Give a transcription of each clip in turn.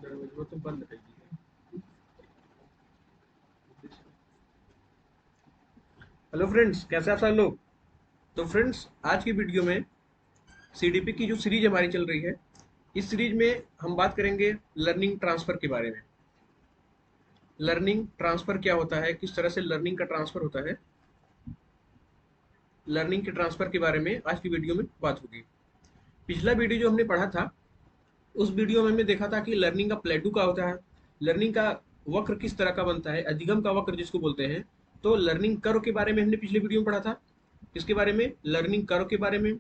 वो तो बंद रहेगी। हेलो फ्रेंड्स, कैसे आप सब लोग। तो फ्रेंड्स, आज की वीडियो में सीडीपी की जो सीरीज हमारी चल रही है, इस सीरीज में हम बात करेंगे लर्निंग ट्रांसफर के बारे में। लर्निंग ट्रांसफर क्या होता है, किस तरह से लर्निंग का ट्रांसफर होता है, लर्निंग के ट्रांसफर के बारे में आज की वीडियो में बात होगी। पिछला वीडियो जो हमने पढ़ा था, उस वीडियो में हमने देखा था कि लर्निंग का प्लेटू का होता है, लर्निंग का वक्र किस तरह का बनता है, अधिगम का वक्र जिसको बोलते हैं। तो लर्निंग कर्व के बारे में हमने पिछले वीडियो में पढ़ा था। इसके बारे में, लर्निंग कर्व के बारे में।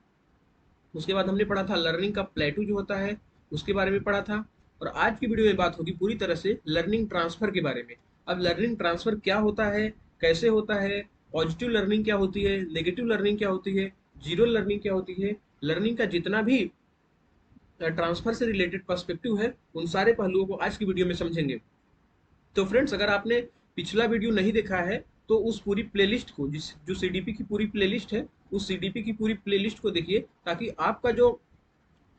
उसके बाद हमने पढ़ा था लर्निंग का प्लेटू जो होता है, उसके बारे में पढ़ा था। और आज की वीडियो में बात होगी पूरी तरह से लर्निंग ट्रांसफर के बारे में। अब लर्निंग ट्रांसफर क्या होता है, कैसे होता है, पॉजिटिव लर्निंग क्या होती है, नेगेटिव लर्निंग क्या होती है, जीरो लर्निंग क्या होती है, लर्निंग का जितना भी ट्रांसफर से रिलेटेड पर्सपेक्टिव है, उन सारे पहलुओं को आज की वीडियो में समझेंगे। तो फ्रेंड्स, अगर आपने पिछला वीडियो नहीं देखा है, तो उस पूरी प्लेलिस्ट को, जिस जो सीडीपी की पूरी प्लेलिस्ट है, उस सीडीपी की पूरी प्लेलिस्ट को देखिए, ताकि आपका जो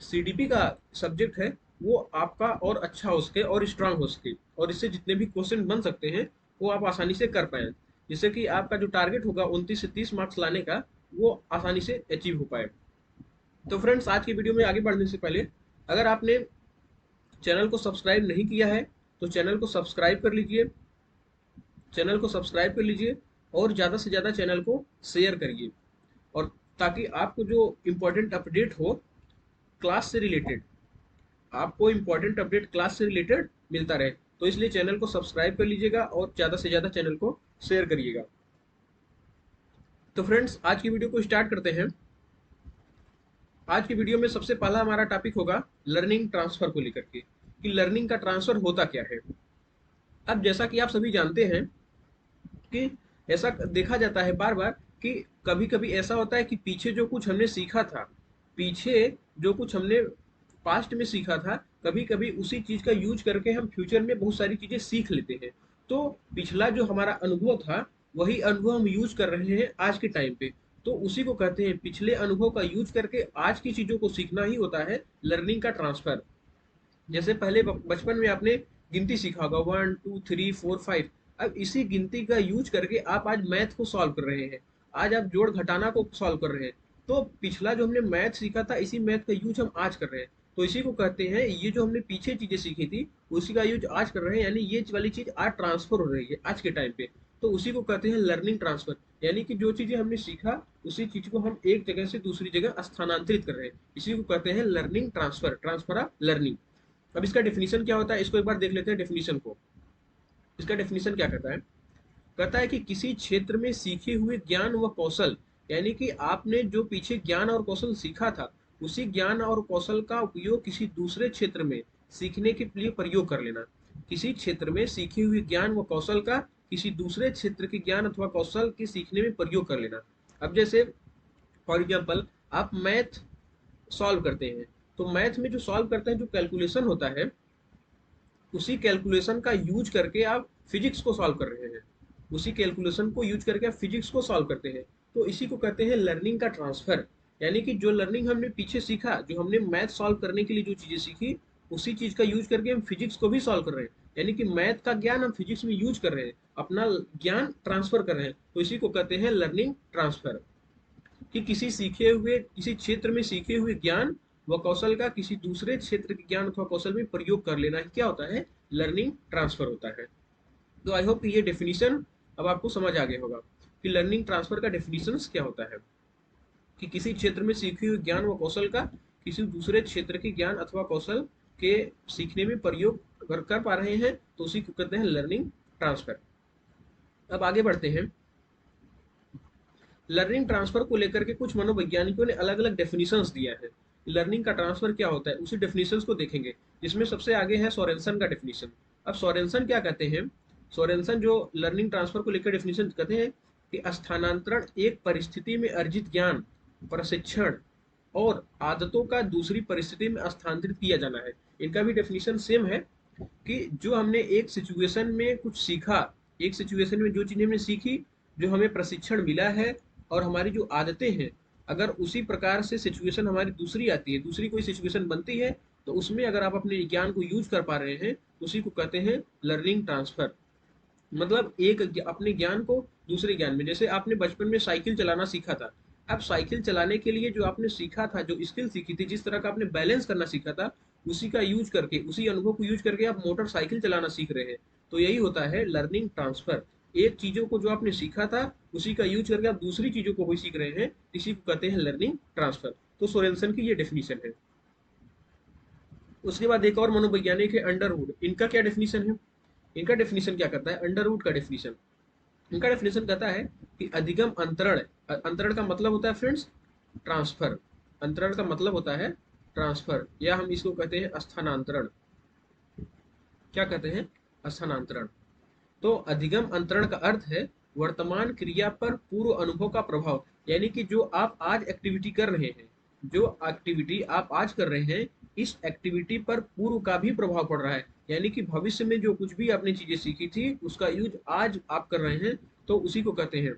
सीडीपी का सब्जेक्ट है वो आपका और अच्छा हो सके और स्ट्रांग हो सके, और इससे जितने भी क्वेश्चन बन सकते हैं वो आप आसानी से कर पाए, जिससे कि आपका जो टारगेट होगा 29 से 30 मार्क्स लाने का, वो आसानी से अचीव हो पाए। तो फ्रेंड्स, आज की वीडियो में आगे बढ़ने से पहले, अगर आपने चैनल को सब्सक्राइब नहीं किया है, तो चैनल को सब्सक्राइब कर लीजिए, चैनल को सब्सक्राइब कर लीजिए, और ज़्यादा से ज़्यादा चैनल को शेयर करिए, और ताकि आपको जो इम्पोर्टेंट अपडेट हो क्लास से रिलेटेड, आपको इम्पोर्टेंट अपडेट क्लास से रिलेटेड मिलता रहे। तो इसलिए चैनल को सब्सक्राइब कर लीजिएगा और ज़्यादा से ज़्यादा चैनल को शेयर करिएगा। तो फ्रेंड्स, आज की वीडियो को स्टार्ट करते हैं। आज की वीडियो में सबसे पहला हमारा टॉपिक होगा लर्निंग ट्रांसफर को लेकर के, कि लर्निंग का ट्रांसफर होता क्या है। अब जैसा कि आप सभी जानते हैं कि ऐसा देखा जाता है बार बार कि कभी कभी ऐसा होता है कि पीछे जो कुछ हमने सीखा था, पीछे जो कुछ हमने पास्ट में सीखा था, कभी कभी उसी चीज का यूज करके हम फ्यूचर में बहुत सारी चीजें सीख लेते हैं। तो पिछला जो हमारा अनुभव था, वही अनुभव हम यूज कर रहे हैं आज के टाइम पे। तो उसी को कहते हैं, पिछले अनुभव का यूज करके आज की चीजों को सीखना ही होता है लर्निंग का ट्रांसफर। जैसे पहले बचपन में आपने गिनती सीखा होगा, 1 2 3 4 5। अब इसी गिनती का यूज करके आप आज मैथ को सॉल्व कर रहे हैं, आज आप जोड़ घटाना को सॉल्व कर रहे हैं। तो पिछला जो हमने मैथ सीखा था, इसी मैथ का यूज हम आज कर रहे हैं। तो इसी को कहते हैं, ये जो हमने पीछे चीजें सीखी थी, उसी का यूज आज कर रहे हैं, यानी ये वाली चीज आज ट्रांसफर हो रही है आज के टाइम पे। तो उसी को कहते हैं लर्निंग ट्रांसफर, यानी कि जो चीजें हमने सीखा, उसी चीज को हम एक जगह से दूसरी जगह स्थानांतरित कर रहे हैं। इसी को कहते हैं learning transfer, transfer of learning. अब इसका डेफिनेशन क्या होता है, इसको एक बार देख लेते हैं डेफिनेशन को। इसका डेफिनेशन क्या कहता है, कहता है कि किसी क्षेत्र में सीखे हुए ज्ञान व कौशल, यानी कि आपने जो पीछे ज्ञान और कौशल सीखा था, उसी ज्ञान और कौशल का उपयोग किसी दूसरे क्षेत्र में सीखने के लिए प्रयोग कर लेना। किसी क्षेत्र में सीखे हुए ज्ञान व कौशल का किसी दूसरे क्षेत्र के ज्ञान अथवा कौशल के सीखने में प्रयोग कर लेना। अब जैसे फॉर एग्जाम्पल, आप मैथ सॉल्व करते हैं, तो मैथ में जो सॉल्व करते हैं, जो कैलकुलेशन होता है, उसी कैलकुलेशन का यूज करके आप फिजिक्स को सॉल्व कर रहे हैं, उसी कैलकुलेशन को यूज करके आप फिजिक्स को सॉल्व करते हैं। तो इसी को कहते हैं लर्निंग का ट्रांसफर, यानी कि जो लर्निंग हमने पीछे सीखा, जो हमने मैथ सॉल्व करने के लिए जो चीजें सीखी, उसी चीज का यूज करके हम फिजिक्स को भी सॉल्व कर रहे हैं। यानी कि मैथ का ज्ञान हम फिजिक्स में यूज कर रहे हैं, अपना ज्ञान ट्रांसफर कर रहे हैं। तो इसी को कहते हैं लर्निंग ट्रांसफर, कि किसी क्षेत्र में सीखे हुए ज्ञान व कौशल का किसी दूसरे क्षेत्र के ज्ञान अथवा कौशल में प्रयोग कर लेना ही क्या होता है, लर्निंग ट्रांसफर होता है। तो आई होप कि ये डेफिनेशन अब आपको समझ आ गया होगा कि लर्निंग ट्रांसफर का डेफिनेशन क्या होता है, कि किसी क्षेत्र में सीखे हुए ज्ञान व कौशल का किसी दूसरे क्षेत्र के ज्ञान अथवा कौशल के सीखने में प्रयोग अगर कर पा रहे हैं, तो उसी को कहते हैं लर्निंग ट्रांसफर। अब आगे बढ़ते हैं। लर्निंग ट्रांसफर को लेकर के कुछ मनोवैज्ञानिकों ने अलग अलग डेफिनेशंस दिया है। लर्निंग का ट्रांसफर क्या होता है, उसी डेफिनेशंस को देखेंगे, जिसमें सबसे आगे है सोरेनसन का डेफिनेशन। अब सोरेनसन क्या कहते हैं, सोरेनसन जो लर्निंग ट्रांसफर को लेकर डेफिनेशन कहते हैं कि स्थानांतरण एक परिस्थिति में अर्जित ज्ञान, प्रशिक्षण और आदतों का दूसरी परिस्थिति में स्थानांतरित किया जाना है। इनका भी डेफिनेशन सेम है, कि जो हमने एक सिचुएशन में कुछ सीखा, एक सिचुएशन में जो चीज़ हमने सीखी, जो हमें प्रशिक्षण मिला है, और हमारी जो आदतें हैं, अगर उसी प्रकार से सिचुएशन हमारी दूसरी आती है, दूसरी कोई सिचुएशन बनती है, तो उसमें अगर आप अपने ज्ञान को यूज कर पा रहे हैं, उसी को कहते हैं लर्निंग ट्रांसफर। मतलब एक अपने ज्ञान को दूसरे ज्ञान में, जैसे आपने बचपन में साइकिल चलाना सीखा था, अब साइकिल चलाने के लिए जो आपने सीखा था, जो स्किल सीखी थी, जिस तरह का आपने बैलेंस करना सीखा था, उसी का यूज करके, उसी अनुभव को यूज करके आप मोटरसाइकिल चलाना सीख रहे हैं। तो यही होता है लर्निंग ट्रांसफर। एक चीजों को जो आपने सीखा था, उसी का यूज करके आप दूसरी चीजों को भी सीख रहे हैं, इसी को कहते हैं लर्निंग ट्रांसफर। तो सोरेनसन की ये डेफिनेशन है। उसके बाद एक और मनोवैज्ञानिक है अंडरवुड। इनका क्या डेफिनेशन है? इनका डेफिनेशन क्या करता है? अंडरवुड का डेफिनेशन, इनका डेफिनेशन कहता है कि अधिगम अंतरण, अंतरण का मतलब होता है फ्रेंड्स ट्रांसफर, अंतरण का मतलब होता है ट्रांसफर, या हम इसको कहते हैं स्थानांतरण। क्या कहते हैं? स्थानांतरण। तो अधिगम अंतरण का अर्थ है वर्तमान क्रिया पर पूर्व अनुभव का प्रभाव, यानी कि जो आप आज एक्टिविटी कर रहे हैं, जो एक्टिविटी आप आज कर रहे हैं, इस एक्टिविटी पर पूर्व का भी प्रभाव पड़ रहा है। यानी कि भविष्य में जो कुछ भी आपने चीजें सीखी थी, उसका यूज आज आप कर रहे हैं, तो उसी को कहते हैं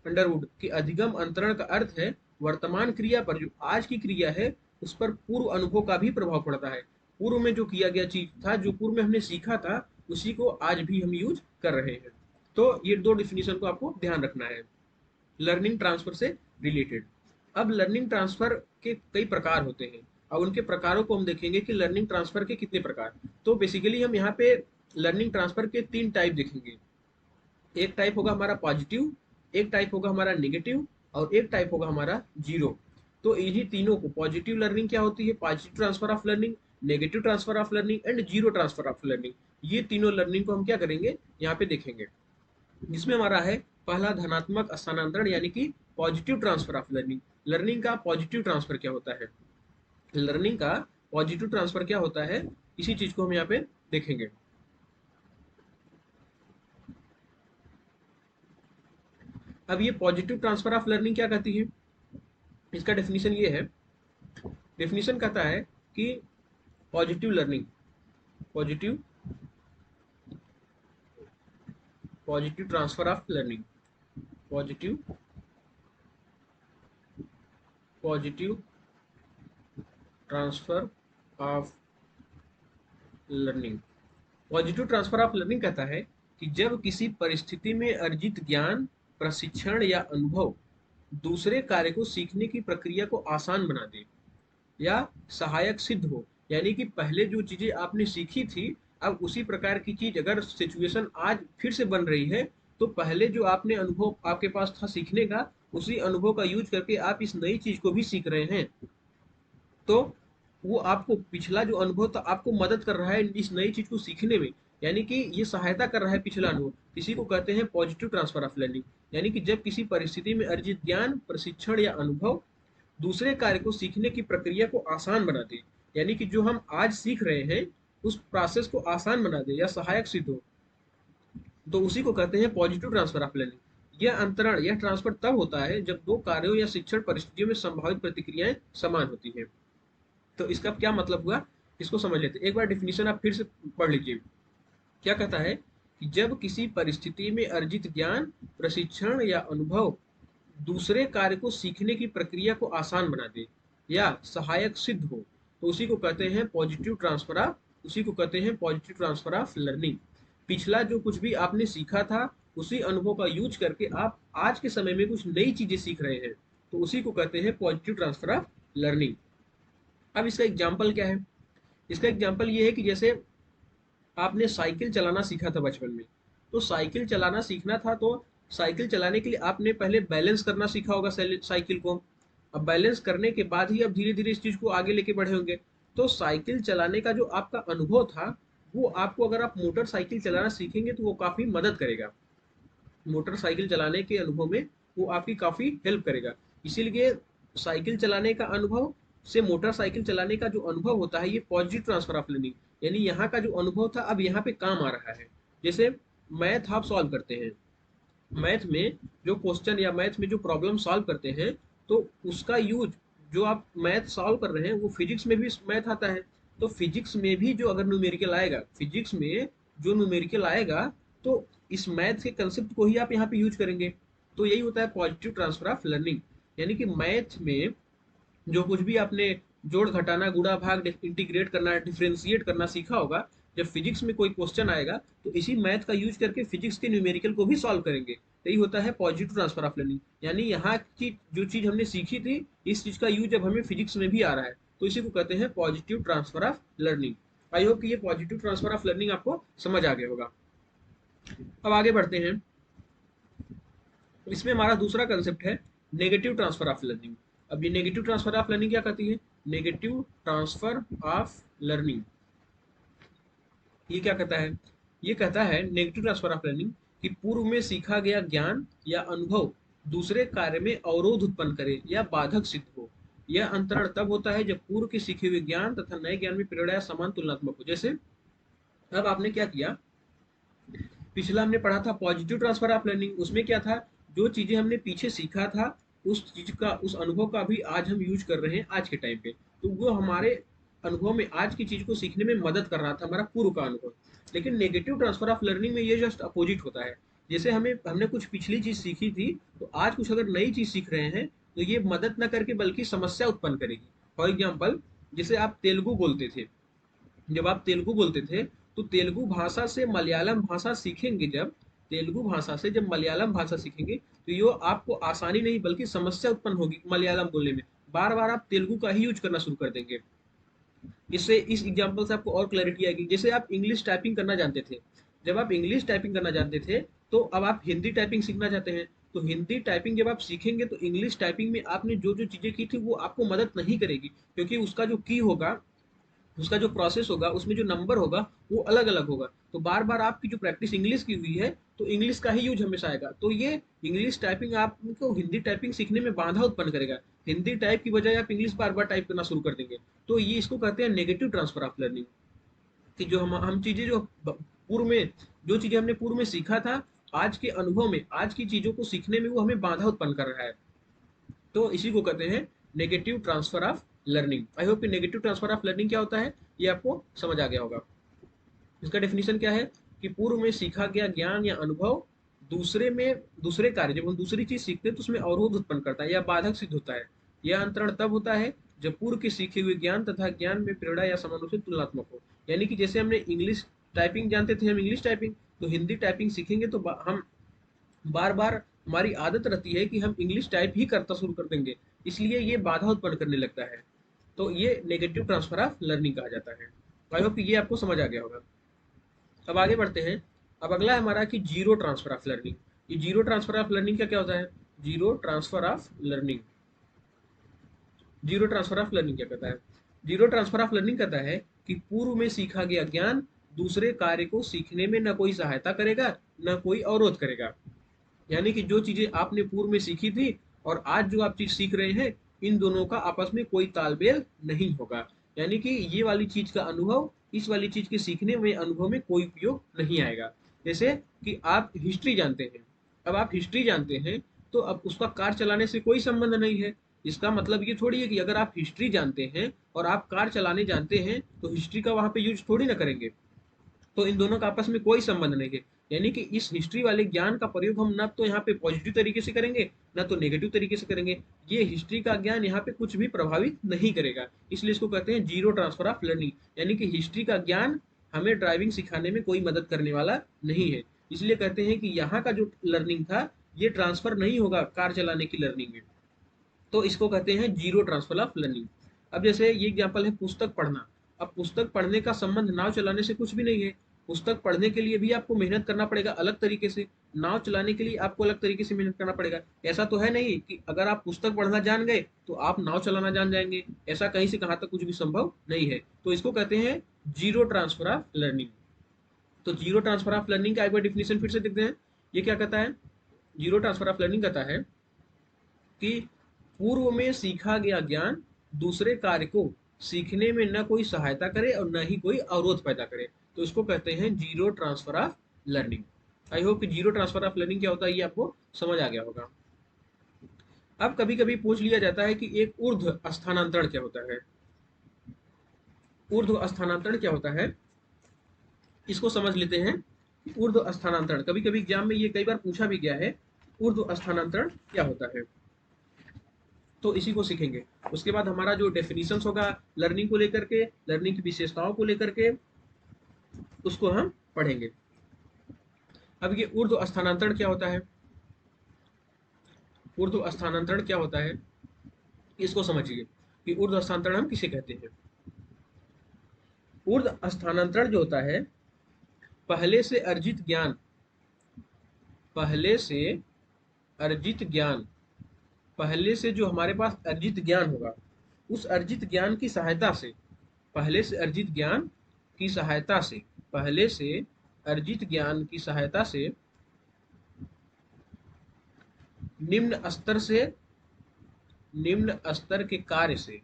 अंडरवुड की अधिगम अंतरण का अर्थ है वर्तमान क्रिया पर, जो आज की क्रिया है, उस पर पूर्व अनुभव का भी प्रभाव पड़ता है। पूर्व में जो किया गया चीज था, जो पूर्व में हमने सीखा था, उसी को आज भी हम यूज कर रहे हैं। तो ये दो डिफिनीशन को आपको ध्यान रखना है लर्निंग ट्रांसफर से रिलेटेड। अब लर्निंग ट्रांसफर के कई प्रकार होते हैं, और उनके प्रकारों को हम देखेंगे कि लर्निंग ट्रांसफर के कितने प्रकार। तो बेसिकली हम यहाँ पे लर्निंग ट्रांसफर के 3 टाइप देखेंगे। एक टाइप होगा हमारा पॉजिटिव, एक टाइप होगा हमारा नेगेटिव, और एक टाइप होगा हमारा जीरो। तो इन्हीं तीनों को, पॉजिटिव लर्निंग क्या होती है, positive transfer of learning, negative transfer of learning and zero transfer of learning, ये तीनों लर्निंग को हम क्या करेंगे, यहाँ पे देखेंगे। जिसमें हमारा है पहला धनात्मक स्थानांतरण, यानी कि positive transfer of learning. Learning का पॉजिटिव ट्रांसफर क्या होता है, लर्निंग का पॉजिटिव ट्रांसफर क्या होता है, इसी चीज को हम यहाँ पे देखेंगे। अब ये पॉजिटिव ट्रांसफर ऑफ लर्निंग क्या कहती है, इसका डेफिनेशन ये है। डेफिनेशन कहता है कि positive learning, positive positive transfer of learning, positive positive transfer of learning. Positive transfer of learning कहता है कि जब किसी परिस्थिति में अर्जित ज्ञान, प्रशिक्षण या अनुभव दूसरे कार्य को सीखने की प्रक्रिया को आसान बना दे या सहायक सिद्ध हो। यानी कि पहले जो चीजें आपने सीखी थी, अब उसी प्रकार की चीज अगर सिचुएशन आज फिर से बन रही है, तो पहले जो आपने अनुभव आपके पास था सीखने का, उसी अनुभव का यूज करके आप इस नई चीज को भी सीख रहे हैं। तो वो आपको पिछला जो अनुभव था, आपको मदद कर रहा है इस नई चीज को सीखने में, यानी कि ये सहायता कर रहा है पिछला अनुभव। इसी को कहते हैं पॉजिटिव ट्रांसफर ऑफ लर्निंग। यानी कि जब किसी परिस्थिति में अर्जित ज्ञान, प्रशिक्षण या अनुभव दूसरे कार्य को सीखने की प्रक्रिया को आसान बना दे, यानी कि जो हम आज सीख रहे हैं, उस प्रोसेस को आसान बना दे या सहायक सिद्ध हो, तो उसी को कहते हैं पॉजिटिव ट्रांसफर ऑफ लर्निंग। यह अंतरण, यह ट्रांसफर तब होता है जब दो कार्यों या शिक्षण परिस्थितियों में संभावित प्रतिक्रियाएं समान होती है। तो इसका क्या मतलब हुआ, इसको समझ लेते हैं। एक बार डिफिनीशन आप फिर से पढ़ लीजिए। क्या कहता है कि जब किसी परिस्थिति में अर्जित ज्ञान, प्रशिक्षण या अनुभव दूसरे कार्य को सीखने की प्रक्रिया को आसान बना दे या सहायक सिद्ध हो, तो उसी को कहते हैं पॉजिटिव ट्रांसफर ऑफ, उसी को कहते हैं पॉजिटिव ट्रांसफर ऑफ लर्निंग। पिछला जो कुछ भी आपने सीखा था, उसी अनुभव का यूज करके आप आज के समय में कुछ नई चीजें सीख रहे हैं, तो उसी को कहते हैं पॉजिटिव ट्रांसफर ऑफ लर्निंग। अब इसका एग्जाम्पल क्या है, इसका एग्जाम्पल ये है कि जैसे आपने साइकिल चलाना सीखा था बचपन में, तो साइकिल चलाना सीखना था, तो साइकिल चलाने के लिए आपने पहले बैलेंस करना सीखा होगा साइकिल को। अब बैलेंस करने के बाद ही अब धीरे धीरे इस चीज को आगे लेके बढ़े होंगे। तो साइकिल चलाने का जो आपका अनुभव था, वो आपको, अगर आप मोटरसाइकिल चलाना सीखेंगे तो वो काफी मदद करेगा। मोटरसाइकिल चलाने के अनुभव में वो आपकी काफी हेल्प करेगा। इसीलिए साइकिल चलाने का अनुभव से मोटरसाइकिल चलाने का जो अनुभव होता है, ये पॉजिटिव ट्रांसफर ऑफ लर्निंग, यानी यहाँ का जो अनुभव था अब यहाँ पे काम आ रहा है। जैसे मैथ आप सॉल्व करते हैं, मैथ में जो क्वेश्चन या मैथ में जो प्रॉब्लम सॉल्व करते हैं, तो उसका यूज, जो आप मैथ सॉल्व कर रहे हैं, वो फिजिक्स में भी मैथ आता है। तो फिजिक्स में भी जो अगर न्यूमेरिकल आएगा, फिजिक्स में जो न्यूमेरिकल आएगा, तो इस मैथ के कंसेप्ट को ही आप यहाँ पे यूज करेंगे। तो यही होता है पॉजिटिव ट्रांसफर ऑफ लर्निंग। यानी कि मैथ में जो कुछ भी आपने जोड़ घटाना, गुणा भाग, इंटीग्रेट करना, डिफरेंशिएट करना सीखा होगा। जब फिजिक्स में कोई क्वेश्चन आएगा तो इसी मैथ का यूज करके फिजिक्स के न्यूमेरिकल को भी सॉल्व करेंगे। यही होता है पॉजिटिव ट्रांसफर ऑफ लर्निंग। यानी यहाँ की जो चीज हमने सीखी थी, इस चीज का यूज अब हमें फिजिक्स में भी आ रहा है, तो इसी को कहते हैं positive transfer of learning. I hope कि ये पॉजिटिव ट्रांसफर ऑफ लर्निंग आपको समझ आ गया होगा। अब आगे बढ़ते हैं। इसमें हमारा दूसरा कंसेप्ट है नेगेटिव ट्रांसफर ऑफ लर्निंग। अब ये नेगेटिव ट्रांसफर ऑफ लर्निंग क्या कहती है? नेगेटिव ट्रांसफर ऑफ लर्निंग ये क्या कहता है? ये कहता है नेगेटिव ट्रांसफर ऑफ लर्निंग कि पूर्व में सीखा गया ज्ञान या अनुभव दूसरे कार्य में अवरोध उत्पन्न करे या बाधक सिद्ध हो। यह अंतरण तब होता है जब पूर्व के सीखे हुए ज्ञान तथा नए ज्ञान में प्रेरणा या समान तुलनात्मक हो। जैसे अब आपने क्या किया, पिछला हमने पढ़ा था पॉजिटिव ट्रांसफर ऑफ लर्निंग, उसमें क्या था, जो चीजें हमने पीछे सीखा था उस चीज का, उस अनुभव का भी आज हम यूज कर रहे हैं आज के टाइम पे, तो वो हमारे अनुभव में आज की चीज को सीखने में मदद कर रहा था, हमारा पूर्व का अनुभव। लेकिन नेगेटिव ट्रांसफर ऑफ लर्निंग में ये जस्ट अपोजिट होता है। जैसे हमने कुछ पिछली चीज सीखी थी, तो आज कुछ अगर नई चीज सीख रहे हैं तो ये मदद न करके बल्कि समस्या उत्पन्न करेगी। फॉर एग्जाम्पल, जैसे आप तेलुगु बोलते थे, जब आप तेलुगु बोलते थे तो तेलुगु भाषा से मलयालम भाषा सीखेंगे, जब तेलुगु भाषा से जब मलयालम भाषा सीखेंगे तो ये आपको आसानी नहीं बल्कि समस्या उत्पन्न होगी मलयालम बोलने में। बार बार आप तेलुगु का ही यूज करना शुरू कर देंगे। इससे इस एग्जांपल से आपको और क्लैरिटी आएगी। जैसे आप इंग्लिश टाइपिंग करना जानते थे, जब आप इंग्लिश टाइपिंग करना जानते थे तो अब आप हिंदी टाइपिंग सीखना चाहते हैं, तो हिंदी टाइपिंग जब आप सीखेंगे तो इंग्लिश टाइपिंग में आपने जो जो चीजें की थी वो आपको मदद नहीं करेगी, क्योंकि उसका जो की होगा, उसका जो प्रोसेस होगा, उसमें जो नंबर होगा वो अलग अलग होगा। तो बार बार आपकी जो प्रैक्टिस इंग्लिश की हुई है तो इंग्लिश का ही यूज हमेशा आएगा, तो ये इंग्लिश टाइपिंग आपको हिंदी टाइपिंग सीखने में बाधा उत्पन्न करेगा। हिंदी टाइप की बजाय आप इंग्लिश बार बार टाइप करना शुरू कर देंगे। तो ये इसको कहते हैं नेगेटिव ट्रांसफर ऑफ लर्निंग, कि जो हम चीजें जो पूर्व में, जो चीजें हमने पूर्व में सीखा था, आज के अनुभव में आज की चीजों को सीखने में वो हमें बाधा उत्पन्न कर रहा है, तो इसी को कहते हैं negative transfer of learning. I hope कि नेगेटिव ट्रांसफर ऑफ लर्निंग क्या होता है ये आपको समझ आ गया होगा। इसका डेफिनेशन क्या है कि पूर्व में सीखा गया ज्ञान या अनुभव दूसरे कार्य, जब हम दूसरी चीज सीखते हैं तो उसमें अवरोध उत्पन्न करता है या बाधक सिद्ध होता है। यह अंतरण तब होता है जब पूर्व के सीखे हुए ज्ञान तथा ज्ञान में प्रेरणा या समान रूप से तुलनात्मक हो। यानी कि जैसे हमने इंग्लिश टाइपिंग जानते थे, हम इंग्लिश टाइपिंग, तो हिंदी टाइपिंग सीखेंगे तो हम बार बार, हमारी आदत रहती है कि हम इंग्लिश टाइप ही करता शुरू कर देंगे, इसलिए ये बाधा उत्पन्न करने लगता है। तो ये नेगेटिव ट्रांसफर ऑफ लर्निंग कहा जाता है। आई होप कि ये आपको समझ आ गया होगा। अब आगे बढ़ते हैं। अब अगला है हमारा कि जीरो ट्रांसफर ऑफ लर्निंग। ये जीरो ट्रांसफर ऑफ लर्निंग क्या क्या होता है? Zero transfer of learning, zero transfer of learning क्या कहता है? जीरो ट्रांसफर ऑफ लर्निंग कहता है कि पूर्व में सीखा गया ज्ञान दूसरे कार्य को सीखने में न कोई सहायता करेगा न कोई अवरोध करेगा। यानी कि जो चीजें आपने पूर्व में सीखी थी और आज जो आप चीज सीख रहे हैं, इन दोनों का आपस में कोई तालमेल नहीं होगा। यानी कि ये वाली चीज का अनुभव इस वाली चीज के सीखने में, अनुभव में कोई उपयोग नहीं आएगा। जैसे कि आप हिस्ट्री जानते हैं, अब आप हिस्ट्री जानते हैं तो अब उसका कार चलाने से कोई संबंध नहीं है। इसका मतलब ये थोड़ी है कि अगर आप हिस्ट्री जानते हैं और आप कार चलाने जानते हैं तो हिस्ट्री का वहां पे यूज थोड़ी ना करेंगे। तो इन दोनों का आपस में कोई संबंध नहीं है। यानी कि इस हिस्ट्री वाले ज्ञान का प्रयोग हम ना तो यहाँ पे पॉजिटिव तरीके से करेंगे ना तो नेगेटिव तरीके से करेंगे। ये हिस्ट्री का ज्ञान यहाँ पे कुछ भी प्रभावित नहीं करेगा, इसलिए इसको कहते हैं जीरो ट्रांसफर ऑफ लर्निंग। यानी कि हिस्ट्री का ज्ञान हमें ड्राइविंग सिखाने में कोई मदद करने वाला नहीं है, इसलिए कहते हैं कि यहाँ का जो लर्निंग था ये ट्रांसफर नहीं होगा कार चलाने की लर्निंग में, तो इसको कहते हैं जीरो ट्रांसफर ऑफ लर्निंग। अब जैसे ये एग्जाम्पल है पुस्तक पढ़ना। अब पुस्तक पढ़ने का संबंध नाव चलाने से कुछ भी नहीं है। पुस्तक पढ़ने के लिए भी आपको मेहनत करना पड़ेगा अलग तरीके से, नाव चलाने के लिए आपको अलग तरीके से मेहनत करना पड़ेगा। ऐसा तो है नहीं कि अगर आप पुस्तक पढ़ना जान गए तो आप नाव चलाना जान जाएंगे, ऐसा कहीं से कहाँ तक कुछ भी संभव नहीं है। तो इसको कहते हैं जीरो ट्रांसफर ऑफ लर्निंग। तो जीरो ट्रांसफर ऑफ लर्निंग का एक बार डिफिनेशन फिर से देखते हैं। ये क्या कहता है? जीरो ट्रांसफर ऑफ लर्निंग कहता है कि पूर्व में सीखा गया ज्ञान दूसरे कार्य को सीखने में न कोई सहायता करे और न ही कोई अवरोध पैदा करे, तो इसको कहते हैं zero transfer of learning. I hope कि जीरो ट्रांसफर ऑफ लर्निंग क्या होता है ये आपको समझ आ गया होगा। अब कभी कभी पूछ लिया जाता है कि एक ऊर्ध्व स्थानांतरण क्या होता है? ऊर्ध्व स्थानांतरण क्या होता है इसको समझ लेते हैं। ऊर्ध्व स्थानांतरण कभी कभी एग्जाम में ये कई बार पूछा भी गया है, ऊर्ध्व स्थानांतरण क्या होता है? तो इसी को सीखेंगे। उसके बाद हमारा जो डेफिनेशंस होगा लर्निंग को लेकर के, लर्निंग की विशेषताओं को लेकर के, उसको हम पढ़ेंगे। अब ये ऊर्ध्व स्थानांतरण क्या होता है, ऊर्ध्व स्थानांतरण क्या होता है, इसको समझिए कि ऊर्ध्व स्थानांतरण हम किसे कहते हैं। ऊर्ध्व स्थानांतरण जो होता है, पहले से अर्जित ज्ञान, पहले से अर्जित ज्ञान, पहले से जो हमारे पास अर्जित ज्ञान होगा, उस अर्जित ज्ञान की सहायता से, पहले से अर्जित ज्ञान की सहायता से, पहले से अर्जित ज्ञान की सहायता से निम्न स्तर से, निम्न स्तर के कार्य से,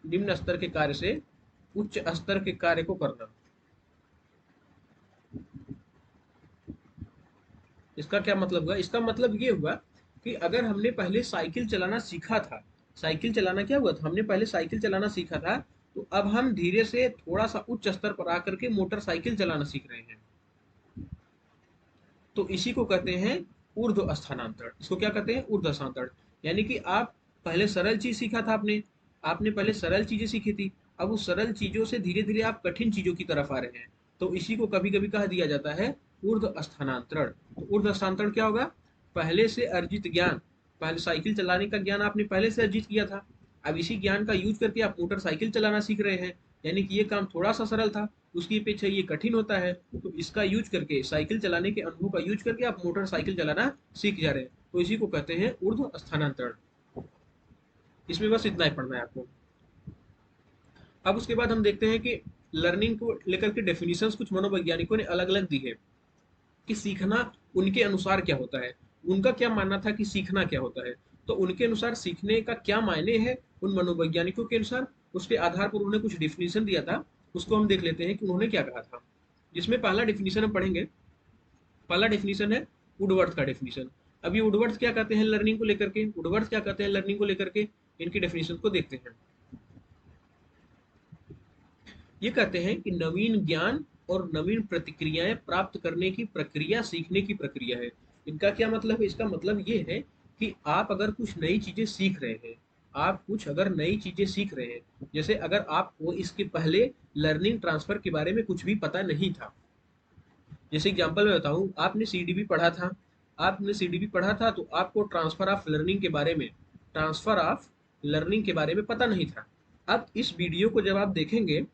निम्न स्तर के कार्य से उच्च स्तर के कार्य को करना। इसका क्या मतलब हुआ, इसका मतलब ये हुआ कि अगर हमने पहले साइकिल चलाना सीखा था, साइकिल चलाना क्या हुआ था, हमने पहले साइकिल चलाना सीखा था, तो अब हम धीरे से थोड़ा सा उच्च स्तर पर आकर के मोटरसाइकिल चलाना सीख रहे हैं, तो इसी को कहते हैं ऊर्ध्व स्थानांतरण। इसको क्या कहते हैं, ऊर्ध्व स्थानांतरण। यानी कि आप पहले सरल चीज सीखा था, आपने आपने पहले सरल चीजें सीखी थी, अब उस सरल चीजों से धीरे धीरे आप कठिन चीजों की तरफ आ रहे हैं, तो इसी को कभी कभी कहा दिया जाता है ऊर्ध्व स्थानांतरण। तो ऊर्ध्व स्थानांतरण क्या होगा, पहले से अर्जित ज्ञान, पहले साइकिल चलाने का ज्ञान आपने पहले से अर्जित किया था, अब इसी ज्ञान का यूज करके आप मोटरसाइकिल चलाना सीख रहे हैं, यानी कि ये काम थोड़ा सा सरल था, उसकी अपेक्षा ये कठिन होता है, तो इसका यूज करके, साइकिल चलाने के अनुभव का यूज करके आप मोटरसाइकिल चलाना सीख जा रहे हैं, तो इसी को कहते हैं ऊर्ध्व स्थानांतरण। इसमें बस इतना ही पढ़ना है आपको। अब उसके बाद हम देखते हैं कि लर्निंग को लेकर के डेफिनेशंस कुछ मनोवैज्ञानिकों ने अलग अलग दी है कि सीखना उनके अनुसार क्या होता है, उनका क्या मानना था कि सीखना क्या होता है, तो उनके अनुसार सीखने का क्या मायने है उन मनोवैज्ञानिकों के अनुसार, उसके आधार पर उन्होंने कुछ डिफिनीशन दिया था, उसको हम देख लेते हैं कि उन्होंने क्या कहा था। जिसमें पहला डिफिनीशन हम पढ़ेंगे, पहला डिफिनीशन है वुडवर्थ का डिफिनीशन। अब ये वुडवर्थ क्या कहते हैं लर्निंग को लेकर के, वुडवर्थ क्या कहते हैं लर्निंग को लेकर के, इनकी डेफिनेशन को देखते हैं। ये कहते हैं कि नवीन ज्ञान और नवीन प्रतिक्रियाएं प्राप्त करने की प्रक्रिया सीखने की प्रक्रिया है। इनका क्या मतलब है, इसका मतलब ये है कि आप अगर कुछ नई चीजें सीख रहे हैं, आप कुछ अगर नई चीजें सीख रहे हैं, जैसे अगर आपको इसके पहले लर्निंग ट्रांसफर के बारे में कुछ भी पता नहीं था, जैसे एग्जांपल मैं बताऊं, आपने सीडीबी पढ़ा था, आपने सीडीबी पढ़ा था तो आपको ट्रांसफर ऑफ लर्निंग के बारे में, ट्रांसफर ऑफ लर्निंग के बारे में पता नहीं था। अब इस वीडियो को जब आप देखेंगे,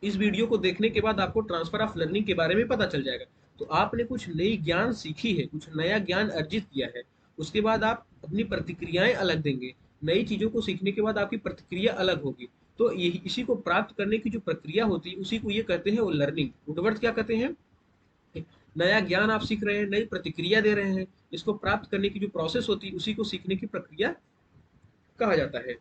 इस वीडियो को देखने के बाद आपको ट्रांसफर ऑफ लर्निंग के बारे में पता चल जाएगा, तो आपने कुछ नई ज्ञान सीखी है, कुछ नया ज्ञान अर्जित किया है, उसके बाद आप अपनी प्रतिक्रियाएं अलग देंगे, नई चीजों को सीखने के बाद आपकी प्रतिक्रिया अलग होगी, तो यही इसी को प्राप्त करने की जो प्रक्रिया होती है उसी को ये कहते हैं वो लर्निंग। वुडवर्थ क्या कहते हैं, नया ज्ञान आप सीख रहे हैं, नई प्रतिक्रिया दे रहे हैं, इसको प्राप्त करने की जो प्रोसेस होती है उसी को सीखने की प्रक्रिया कहा जाता है।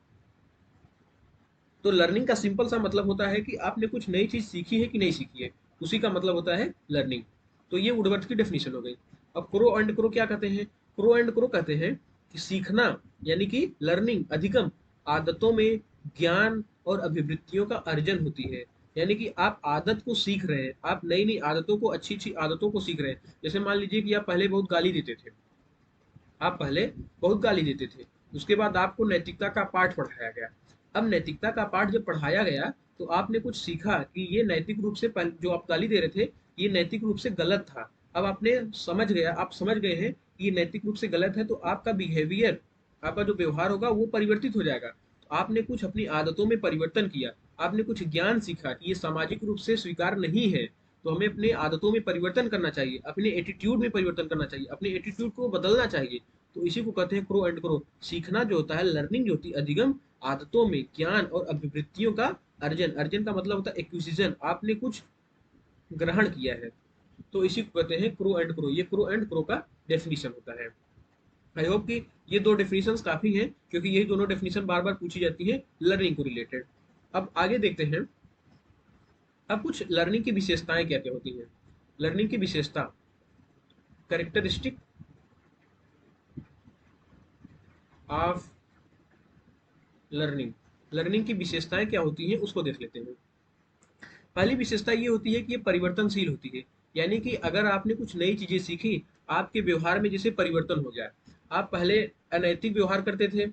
तो लर्निंग का सिंपल सा मतलब होता है कि आपने कुछ नई चीज सीखी है कि नहीं सीखी है, उसी का मतलब होता है लर्निंग। तो ये वुडवर्थ की डेफिनेशन हो गई। अब क्रो एंड क्रो क्या कहते हैं, क्रो एंड क्रो कहते हैं कि सीखना यानी कि लर्निंग अधिगम आदतों में ज्ञान और अभिवृत्तियों का अर्जन होती है, यानी कि आप आदत को सीख रहे हैं, आप नई नई आदतों को, अच्छी अच्छी आदतों को सीख रहे हैं। जैसे मान लीजिए कि आप पहले बहुत गाली देते थे, आप पहले बहुत गाली देते थे, उसके बाद आपको नैतिकता का पाठ पढ़ाया गया। अब नैतिकता का पाठ जब पढ़ाया गया तो आपने कुछ सीखा कि ये नैतिक रूप से जो आप गाली दे रहे थे ये नैतिक रूप से गलत था। अब आपने समझ गया, आप समझ गए हैं कि ये नैतिक रूप से गलत है, तो आपका बिहेवियर, आपका जो व्यवहार होगा वो परिवर्तित हो जाएगा। तो आपने कुछ अपनी आदतों में परिवर्तन किया, आपने कुछ ज्ञान सीखा कि ये सामाजिक रूप से स्वीकार नहीं है, तो हमें अपने आदतों में परिवर्तन करना चाहिए, अपने एटीट्यूड में परिवर्तन करना चाहिए, अपने एटीट्यूड को बदलना चाहिए। तो इसी को कहते हैं क्रो एंड क्रो। सीखना जो होता है, लर्निंग जो होती है, अधिगम आदतों में ज्ञान और अभिवृत्तियों का अर्जन, अर्जन का मतलब होता है एक्विजिशन, आपने कुछ ग्रहण किया है, तो इसी को कहते हैं क्रो एंड क्रो। ये क्रो एंड क्रो का डेफिनेशन होता है। आई होप कि ये दो डेफिनेशंस काफी हैं, क्योंकि यही दोनों डेफिनेशन बार बार पूछी जाती है लर्निंग को रिलेटेड। अब आगे देखते हैं, अब कुछ लर्निंग की विशेषताएं क्या क्या होती हैं। लर्निंग की विशेषता, कैरेक्टरिस्टिक ऑफ लर्निंग, लर्निंग की विशेषताएं क्या होती हैं उसको देख लेते हैं। पहली विशेषता ये होती है कि ये परिवर्तनशील होती है, यानी कि अगर आपने कुछ नई चीजें सीखी, आपके व्यवहार में जैसे परिवर्तन हो गया, आप पहले अनैतिक व्यवहार करते थे,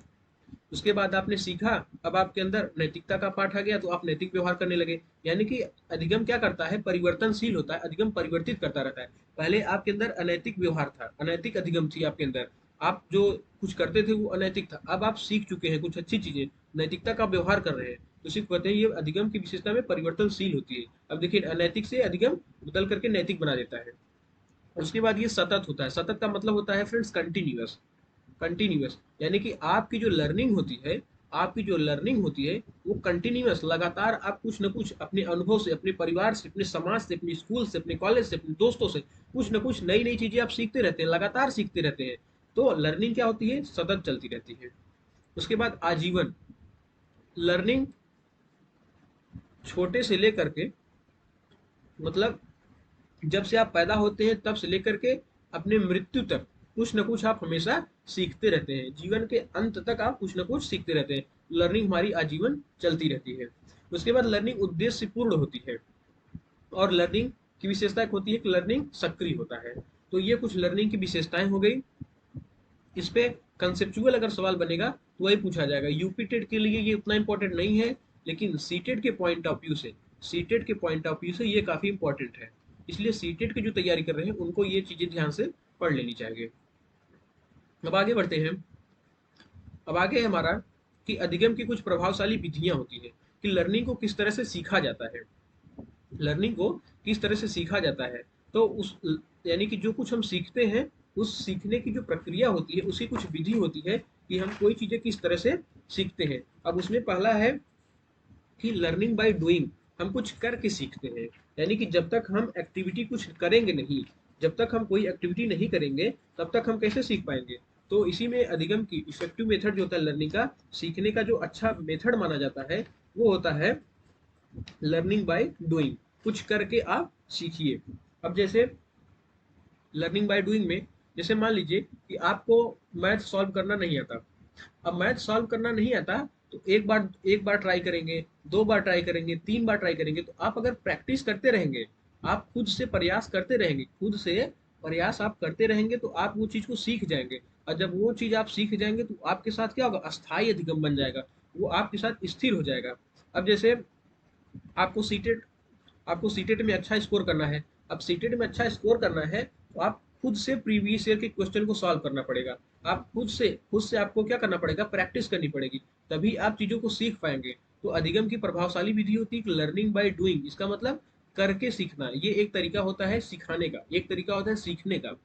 उसके बाद आपने सीखा, अब आपके अंदर नैतिकता का पाठ आ गया तो आप नैतिक व्यवहार करने लगे। यानी कि अधिगम क्या करता है, परिवर्तनशील होता है, अधिगम परिवर्तित करता रहता है। पहले आपके अंदर अनैतिक व्यवहार था, अनैतिक अधिगम थी आपके अंदर, आप जो कुछ करते थे वो अनैतिक था। अब आप सीख चुके हैं कुछ अच्छी चीजें, नैतिकता का व्यवहार कर रहे हैं, तो इसी को कहते हैं ये अधिगम की विशेषता में परिवर्तनशील होती है। अब देखिए अनैतिक से अधिगम बदल करके नैतिक बना देता है। उसके बाद ये सतत होता है। सतत का मतलब होता है फ्रेंड्स कंटिन्यूअस। कंटिन्यूअस यानी कि आपकी जो लर्निंग होती है, आपकी जो लर्निंग होती है वो कंटिन्यूअस, लगातार आप कुछ ना कुछ अपने अनुभव से, अपने परिवार से, अपने समाज से, अपने स्कूल से, अपने कॉलेज से, अपने दोस्तों से कुछ ना कुछ नई नई चीजें आप सीखते रहते हैं, लगातार सीखते रहते हैं। तो लर्निंग क्या होती है, सतत चलती रहती है। उसके बाद आजीवन। लर्निंग छोटे से लेकर के, मतलब जब से आप पैदा होते हैं तब से लेकर के अपने मृत्यु तक कुछ न कुछ आप हमेशा सीखते रहते हैं। जीवन के अंत तक आप कुछ न कुछ सीखते रहते हैं। लर्निंग हमारी आजीवन चलती रहती है। उसके बाद लर्निंग उद्देश्य पूर्ण होती है। और लर्निंग की विशेषता एक होती है कि लर्निंग सक्रिय होता है। तो ये कुछ लर्निंग की विशेषताएं हो गई। इस पे कंसेप्चुअल अगर सवाल बनेगा तो वही पूछा जाएगा। यूपी टेट के लिए ये उतना इंपॉर्टेंट नहीं है, लेकिन सीटेट के पॉइंट ऑफ व्यू से, सीटेट के पॉइंट ऑफ व्यू से ये काफी इंपॉर्टेंट है। इसलिए सीटेट की जो तैयारी कर रहे हैं उनको ये चीजें ध्यान से पढ़ लेनी चाहिए। अब आगे बढ़ते हैं। अब आगे है हमारा कि अधिगम की कुछ प्रभावशाली विधियां होती है कि लर्निंग को किस तरह से सीखा जाता है। लर्निंग को किस तरह से सीखा जाता है, तो उस यानी कि जो कुछ हम सीखते हैं उस सीखने की जो प्रक्रिया होती है उसकी कुछ विधि होती है कि हम कोई चीजें किस तरह से सीखते हैं। अब उसमें पहला है कि लर्निंग बाय डूइंग, हम कुछ करके सीखते हैं। यानी कि जब तक हम एक्टिविटी कुछ करेंगे नहीं, जब तक हम कोई एक्टिविटी नहीं करेंगे तब तक हम कैसे सीख पाएंगे। तो इसी में अधिगम की इफेक्टिव मेथड जो होता है लर्निंग का, सीखने का जो अच्छा मेथड माना जाता है वो होता है लर्निंग बाय डूइंग। कुछ करके आप सीखिए। अब जैसे लर्निंग बाय डूइंग में, जैसे मान लीजिए कि आपको मैथ सॉल्व करना नहीं आता। अब मैथ सॉल्व करना नहीं आता तो एक बार ट्राई करेंगे, दो बार ट्राई करेंगे, तीन बार ट्राई करेंगे, तो आप अगर प्रैक्टिस करते रहेंगे, आप खुद से प्रयास करते रहेंगे, खुद से प्रयास आप करते रहेंगे तो आप वो चीज को सीख जाएंगे। और जब वो चीज आप सीख जाएंगे तो आपके साथ क्या होगा, अस्थायी अधिगम बन जाएगा, वो आपके साथ स्थिर हो जाएगा। अब जैसे आपको सीटेट आपको सीटेट में अच्छा स्कोर करना है। अब सीटेट में अच्छा स्कोर करना है तो आप खुद से प्रीवियस ईयर के क्वेश्चन को सॉल्व करना पड़ेगा। आप खुद से आपको क्या करना पड़ेगा, प्रैक्टिस करनी पड़ेगी, तभी आप चीजों को सीख पाएंगे। तो अधिगम की प्रभावशाली विधि होती है लर्निंग बाय डूइंग। इसका मतलब करके सीखना। ये एक तरीका होता है सिखाने का, एक तरीका होता है सीखने का।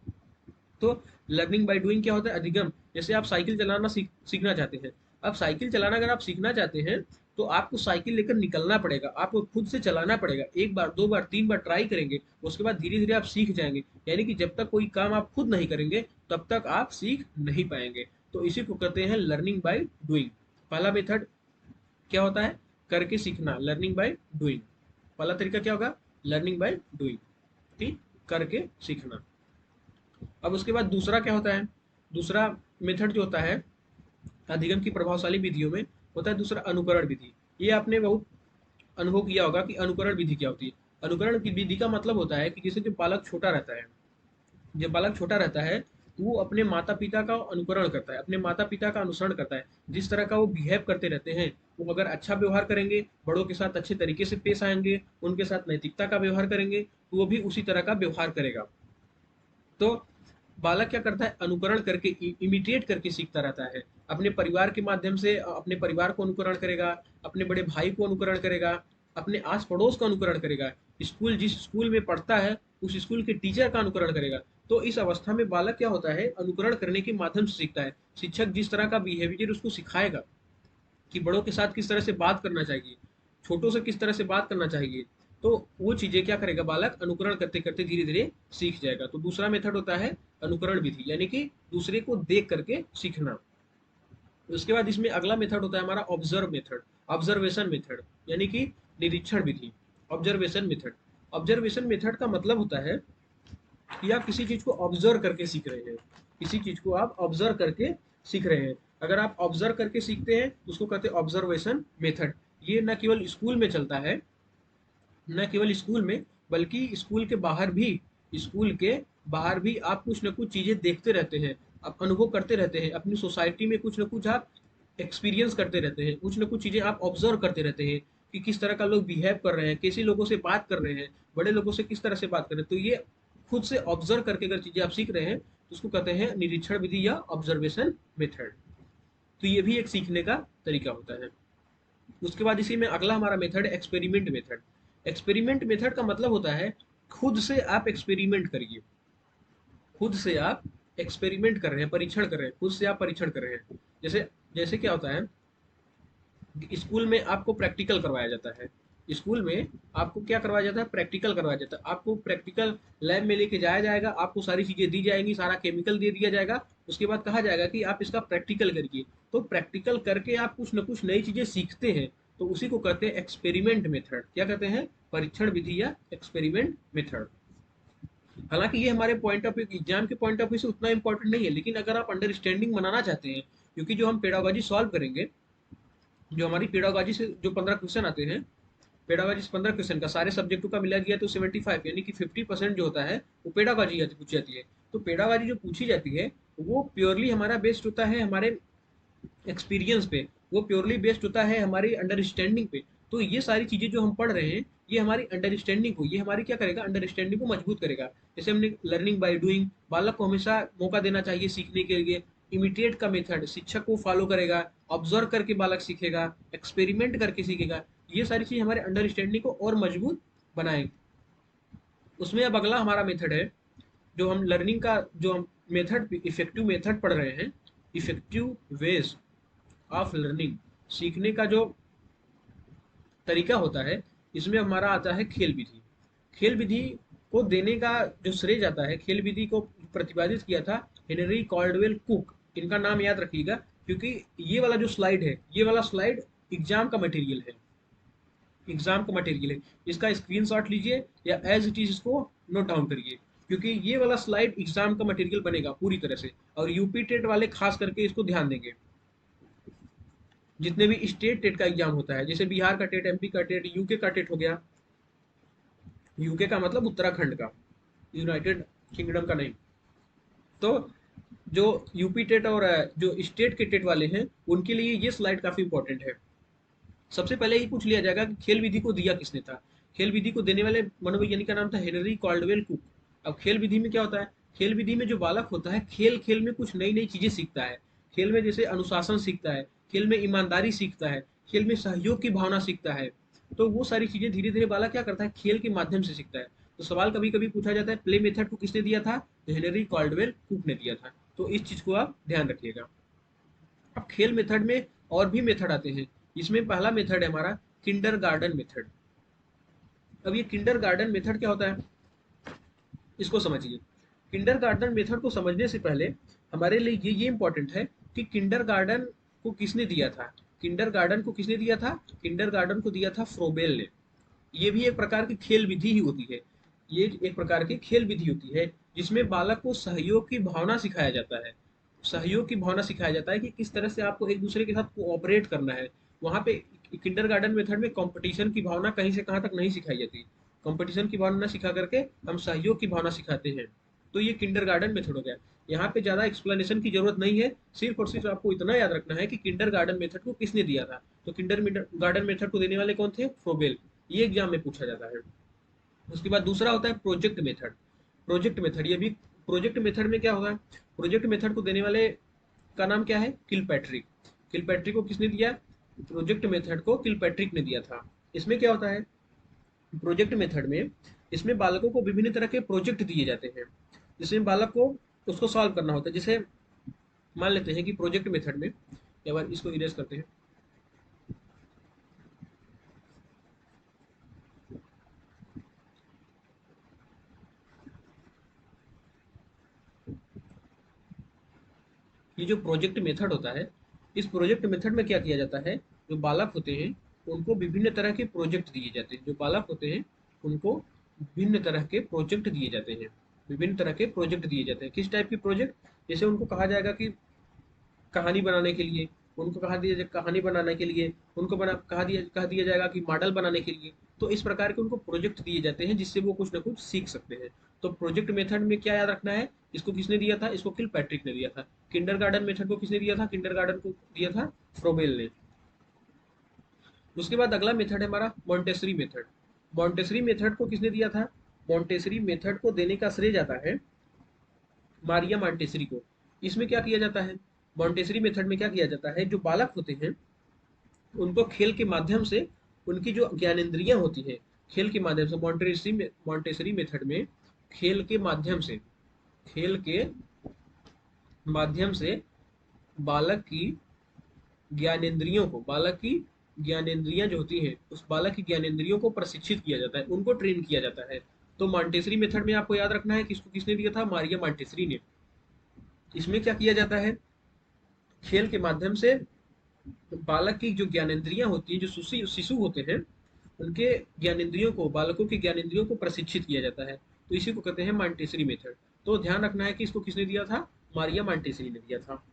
तो लर्निंग बाय डूइंग क्या होता है, अधिगम। जैसे आप साइकिल चलाना सीखना चाहते हैं। अब साइकिल चलाना अगर आप सीखना चाहते हैं तो आपको साइकिल लेकर निकलना पड़ेगा, आपको खुद से चलाना पड़ेगा। एक बार, दो बार, तीन बार ट्राई करेंगे, उसके बाद धीरे धीरे आप सीख जाएंगे। यानी कि जब तक कोई काम आप खुद नहीं करेंगे तब तक आप सीख नहीं पाएंगे। तो इसी को कहते हैं लर्निंग बाय डूइंग। पहला मेथड क्या होता है, करके सीखना, लर्निंग बाय डूइंग। पहला तरीका क्या होगा, लर्निंग बाय डूइंग, ठीक, करके सीखना। अब उसके बाद दूसरा क्या होता है, दूसरा मेथड जो होता है अधिगम की प्रभावशाली विधियों में, होता है दूसरा अनुकरण विधि। ये आपने बहुत अनुभव किया होगा कि अनुकरण विधि क्या होती है। अनुकरण की विधि का मतलब होता है कि जैसे जो बालक छोटा रहता है, जब बालक छोटा रहता है तो वो अपने माता पिता का अनुकरण करता है, अपने माता पिता का अनुसरण करता है। जिस तरह का वो बिहेव करते रहते हैं, वो अगर अच्छा व्यवहार करेंगे, बड़ों के साथ अच्छे तरीके से पेश आएंगे, उनके साथ नैतिकता का व्यवहार करेंगे, तो वो भी उसी तरह का व्यवहार करेगा। तो बालक क्या करता है, अनुकरण करके, इमिटेट करके सीखता रहता है। अपने परिवार के माध्यम से अपने परिवार को अनुकरण करेगा, अपने बड़े भाई को अनुकरण करेगा, अपने आस पड़ोस का अनुकरण करेगा, स्कूल जिस स्कूल में पढ़ता है उस स्कूल के टीचर का अनुकरण करेगा। तो इस अवस्था में बालक क्या होता है, अनुकरण करने के माध्यम से सीखता है। शिक्षक जिस तरह का बिहेवियर उसको सिखाएगा कि बड़ों के साथ किस तरह से बात करना चाहिए, छोटों से किस तरह से बात करना चाहिए, तो वो चीजें क्या करेगा, बालक अनुकरण करते करते धीरे धीरे सीख जाएगा। तो दूसरा मेथड होता है अनुकरण विधि, यानी कि दूसरे को देख करके सीखना। उसके बाद इसमें अगला मेथड होता है हमारा ऑब्जर्व मेथड, ऑब्जर्वेशन मेथड, यानी कि निरीक्षण विधि, ऑब्जर्वेशन मेथड। ऑब्जर्वेशन मेथड का मतलब होता है कि आप किसी चीज को ऑब्जर्व करके सीख रहे हैं, किसी चीज को आप ऑब्जर्व करके सीख रहे हैं। अगर आप ऑब्जर्व करके सीखते हैं तो उसको कहते हैं ऑब्जर्वेशन मेथड। ये न केवल स्कूल में चलता है, न केवल स्कूल में, बल्कि स्कूल के बाहर भी, स्कूल के बाहर भी आप कुछ न कुछ चीजें देखते रहते हैं। आप अनुभव करते रहते हैं, अपनी सोसाइटी में कुछ ना कुछ आप एक्सपीरियंस करते रहते हैं, कुछ ना कुछ चीज़ें आप ऑब्जर्व करते रहते हैं कि किस तरह का लोग बिहेव कर रहे हैं, कैसे लोगों से बात कर रहे हैं, बड़े लोगों से किस तरह से बात कर रहे हैं। तो ये खुद से ऑब्जर्व करके अगर चीज़ें आप सीख रहे हैं तो उसको कहते हैं निरीक्षण विधि या ऑब्जर्वेशन मेथड। तो ये भी एक सीखने का तरीका होता है। उसके बाद इसी में अगला हमारा मेथड है एक्सपेरिमेंट मेथड। एक्सपेरिमेंट मेथड का मतलब होता है खुद से आप एक्सपेरिमेंट करिए, खुद से आप एक्सपेरिमेंट कर रहे हैं, परीक्षण कर रहे हैं, खुद से आप परीक्षण कर रहे हैं। जैसे जैसे क्या होता है, स्कूल में आपको प्रैक्टिकल करवाया जाता है, स्कूल में आपको क्या करवाया जाता है, प्रैक्टिकल करवाया जाता है। आपको प्रैक्टिकल लैब में लेके जाया जाएगा, आपको सारी चीज़ें दी जाएंगी, सारा केमिकल दे दिया जाएगा, उसके बाद कहा जाएगा कि आप इसका प्रैक्टिकल करिए। तो प्रैक्टिकल करके आप कुछ ना कुछ नई चीज़ें सीखते हैं, तो उसी को कहते हैं एक्सपेरिमेंट मेथड। क्या कहते हैं, परीक्षण विधि या एक्सपेरिमेंट मेथड। हालांकि ये हमारे पॉइंट ऑफ व्यू, एग्जाम के पॉइंट ऑफ व्यू से उतना इंपॉर्टेंट नहीं है, लेकिन अगर आप अंडरस्टैंडिंग बनाना चाहते हैं, क्योंकि जो हम पेडागोजी सॉल्व करेंगे, जो हमारी पेडागोजी से जो 15 क्वेश्चन आते हैं, पेडागोजी से 15 क्वेश्चन का सारे सब्जेक्टों का मिला दिया तो 75 यानी कि 50% जो होता है वो पेडागोजी पूछी जाती है। तो पेडागोजी जो पूछी जाती है वो प्योरली हमारा बेस्ड होता है हमारे एक्सपीरियंस पे, वो प्योरली बेस्ड होता है हमारी अंडरस्टैंडिंग पे। तो ये सारी चीज़ें जो हम पढ़ रहे हैं ये हमारी अंडरस्टैंडिंग को, ये हमारी क्या करेगा, अंडरस्टैंडिंग को मजबूत करेगा। जैसे हमने लर्निंग बाय डूइंग, बालक को हमेशा मौका देना चाहिए सीखने के लिए। इमिटेट का मेथड, शिक्षक को फॉलो करेगा, ऑब्जर्व करके बालक सीखेगा, एक्सपेरिमेंट करके सीखेगा। ये सारी चीज़ हमारे अंडरस्टैंडिंग को और मजबूत बनाएंगे। उसमें अब अगला हमारा मेथड है, जो हम लर्निंग का जो हम मेथड, इफेक्टिव मेथड पढ़ रहे हैं, इफेक्टिव वेज ऑफ लर्निंग, सीखने का जो तरीका होता है, इसमें हमारा आता है खेल विधि। खेल विधि को देने का जो श्रेय जाता है, खेल विधि को प्रतिपादित किया था हेनरी कॉल्डवेल कुक। इनका नाम याद रखिएगा, क्योंकि ये वाला जो स्लाइड है, ये वाला स्लाइड एग्जाम का मटेरियल है, एग्जाम का मटेरियल है। इसका स्क्रीनशॉट लीजिए या एज इट इज इसको नोट डाउन करिए, क्योंकि ये वाला स्लाइड एग्जाम का मटेरियल बनेगा पूरी तरह से, और यूपी टेट वाले खास करके इसको ध्यान देंगे। जितने भी स्टेट टेट का एग्जाम होता है, जैसे बिहार का टेट, एमपी का टेट, यूके का टेट हो गया, यूके का मतलब उत्तराखंड का, यूनाइटेड किंगडम का नहीं। तो जो यूपी टेट और जो स्टेट के टेट वाले हैं उनके लिए ये स्लाइड काफी इंपॉर्टेंट है। सबसे पहले ये पूछ लिया जाएगा कि खेल विधि को दिया किसने था। खेल विधि को देने वाले मनोवैज्ञानिक का नाम था हेनरी कॉल्डवेल कुक। अब खेल विधि में क्या होता है, खेल विधि में जो बालक होता है खेल खेल में कुछ नई नई चीजें सीखता है। खेल में जैसे अनुशासन सीखता है, खेल में ईमानदारी सीखता है, खेल में सहयोग की भावना सीखता है। तो वो सारी चीजें धीरे धीरे बालक क्या करता है, खेल के माध्यम से सीखता है। तो सवाल कभी कभी पूछा जाता है प्ले मेथड को किसने दिया था, तो हेनरी कॉल्डवेल कुक ने दिया था। तो इस चीज को आप ध्यान रखिएगा। अब खेल मेथड में और भी मेथड आते हैं। इसमें पहला मेथड है हमारा किंडर गार्डन मेथड। अब ये किंडर गार्डन मेथड क्या होता है, इसको समझिए। किंडर गार्डन मेथड को समझने से पहले हमारे लिए ये इंपॉर्टेंट है कि किंडर गार्डन को किसने दिया था। किंडर गार्डन को किसने दिया था, किंडर गार्डन को दिया था फ्रोबेल ने। ये भी एक प्रकार की खेल विधि ही होती है, ये एक प्रकार की खेल विधि होती है जिसमें बालक को सहयोग की भावना सिखाया जाता है। सहयोग की भावना सिखाया जाता है कि किस तरह से आपको एक दूसरे के साथ कोऑपरेट करना है। वहाँ पे किंडरगार्टन मेथड में कंपटीशन की भावना कहीं से कहाँ तक नहीं सिखाई जाती। कंपटीशन की भावना सिखा करके हम सहयोग की भावना सिखाते हैं। तो ये किंडरगार्टन मेथड हो गया। यहाँ पे ज़्यादा एक्सप्लेनेशन की जरूरत नहीं है, सिर्फ और सिर्फ आपको इतना याद रखना है कि किंडरगार्टन मेथड को किसने दिया था। तो किंडर गार्डन मेथड को देने वाले कौन थे, फ्रोबेल। ये एग्जाम में पूछा जाता है। उसके बाद दूसरा होता है प्रोजेक्ट मेथड। प्रोजेक्ट मेथड, ये भी प्रोजेक्ट मेथड में क्या होगा, प्रोजेक्ट मेथड को देने वाले का नाम क्या है, किलपैट्रिक। किलपैट्रिक को किसने दिया, प्रोजेक्ट मेथड को किलपैट्रिक ने दिया था। इसमें क्या होता है, प्रोजेक्ट मेथड में इसमें बालकों को विभिन्न तरह के प्रोजेक्ट दिए जाते हैं, जिसमें बालक को उसको सॉल्व करना होता है। जैसे मान लेते हैं कि प्रोजेक्ट मेथड में, एक बार इसको इरेज करते हैं। ये जो प्रोजेक्ट मेथड होता है, इस प्रोजेक्ट मेथड में क्या किया जाता है, जो बालक होते हैं उनको विभिन्न तरह के प्रोजेक्ट दिए जाते हैं। जो बालक होते हैं उनको विभिन्न तरह के प्रोजेक्ट दिए जाते हैं, विभिन्न तरह के प्रोजेक्ट दिए जाते हैं। किस टाइप के प्रोजेक्ट, जैसे उनको कहा जाएगा कि कहानी बनाने के लिए, उनको कहानी बनाने के लिए, उनको कह दिया जाएगा कि मॉडल बनाने के लिए। तो इस प्रकार के उनको प्रोजेक्ट दिए जाते हैं जिससे वो कुछ ना कुछ सीख सकते हैं। तो प्रोजेक्ट मेथड में क्या याद रखना है, इसको किसने दिया था, इसको किलपैट्रिक ने दिया था। किंडरगार्टन मेथड को किसने दिया था, किंडरगार्टन को दिया था फ्रोबेल ने। उसके बाद अगला मेथड है हमारा मॉन्टेसरी मेथड। मॉन्टेसरी मेथड को किसने दिया था, मॉन्टेसरी मेथड को देने का श्रेय जाता है मारिया मॉन्टेसरी को। इसमें क्या किया जाता है, मॉन्टेसरी मेथड में क्या किया जाता है, जो बालक होते हैं उनको खेल के माध्यम से उनकी जो ज्ञानेंद्रियां होती है, खेल के माध्यम से मॉन्टेसरी मेथड में खेल के माध्यम से, खेल के माध्यम से बालक की ज्ञानेंद्रियों को, बालक की ज्ञानेंद्रियां जो होती हैं उस बालक की ज्ञानेंद्रियों को प्रशिक्षित किया जाता है, उनको ट्रेन किया जाता है। तो मॉन्टेसरी मेथड में आपको याद रखना है कि इसको किसने दिया था, मारिया मॉन्टेसरी ने। इसमें क्या किया जाता है, खेल के माध्यम से बालक की जो ज्ञानेंद्रियां होती हैं, जो शिशु होते हैं उनके ज्ञानेंद्रियों को, बालकों के ज्ञानेंद्रियों को प्रशिक्षित किया जाता है। तो इसी को कहते हैं मॉन्टेसरी मेथड। तो ध्यान रखना है कि इसको किसने दिया था, मारिया मॉन्टेसरी ने दिया था।